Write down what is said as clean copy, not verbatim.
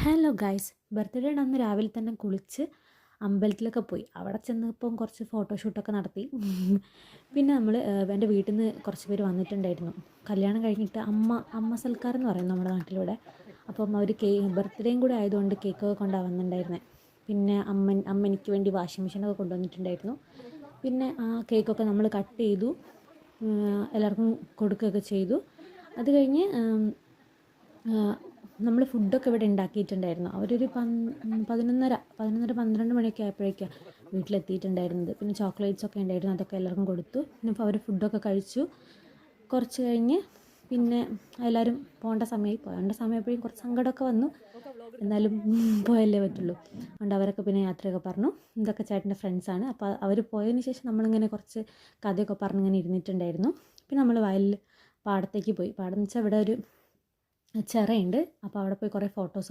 Hello guys, ബർത്ത്ഡേയുടെ അന്ന് രാവിലെ തന്നെ കുളിച്ച് അമ്പലത്തിലൊക്കെ പോയി. അവിടെ ചെന്നപ്പം കുറച്ച് ഫോട്ടോഷൂട്ടൊക്കെ നടത്തി. പിന്നെ നമ്മൾ എൻ്റെ വീട്ടിൽ നിന്ന് കുറച്ച് പേര് വന്നിട്ടുണ്ടായിരുന്നു. കല്യാണം കഴിഞ്ഞിട്ട് അമ്മ സൽക്കാരം എന്ന് പറയും നമ്മുടെ നാട്ടിലൂടെ. അപ്പം അവർ ബർത്ത്ഡേയും കൂടെ ആയതുകൊണ്ട് കേക്കൊക്കെ കൊണ്ടാണ് വന്നിട്ടുണ്ടായിരുന്നത്. പിന്നെ അമ്മ എനിക്ക് വേണ്ടി വാഷിംഗ് മെഷീനൊക്കെ കൊണ്ടുവന്നിട്ടുണ്ടായിരുന്നു. പിന്നെ ആ കേക്കൊക്കെ നമ്മൾ കട്ട് ചെയ്തു, എല്ലാവർക്കും കൊടുക്കുകയൊക്കെ ചെയ്തു. അത് കഴിഞ്ഞ് നമ്മൾ ഫുഡൊക്കെ ഇവിടെ ഉണ്ടാക്കിയിട്ടുണ്ടായിരുന്നു. അവരൊരു 11:30 12 മണിയൊക്കെ ആയപ്പോഴേക്കാണ് വീട്ടിലെത്തിയിട്ടുണ്ടായിരുന്നത്. പിന്നെ ചോക്ലേറ്റ്സൊക്കെ ഉണ്ടായിരുന്നു, അതൊക്കെ എല്ലാവർക്കും കൊടുത്തു. പിന്നെ അവർ ഫുഡൊക്കെ കഴിച്ചു. കുറച്ച് കഴിഞ്ഞ് പിന്നെ എല്ലാവരും പോകേണ്ട സമയപ്പോഴും കുറച്ച് സങ്കടമൊക്കെ വന്നു. എന്നാലും പോയല്ലേ പറ്റുള്ളൂ. അതുകൊണ്ട് അവരൊക്കെ പിന്നെ യാത്രയൊക്കെ പറഞ്ഞു. ഇതൊക്കെ ചേട്ടൻ്റെ ഫ്രണ്ട്സാണ്. അപ്പോൾ അവർ പോയതിന് ശേഷം നമ്മളിങ്ങനെ കുറച്ച് കഥയൊക്കെ പറഞ്ഞിങ്ങനെ ഇരുന്നിട്ടുണ്ടായിരുന്നു. പിന്നെ നമ്മൾ വയലിൽ പാടത്തേക്ക് പോയി. പാടം എന്ന് വെച്ചാൽ ഇവിടെ ഒരു ചിറയുണ്ട്. അപ്പോൾ അവിടെ പോയി കുറേ ഫോട്ടോസൊക്കെ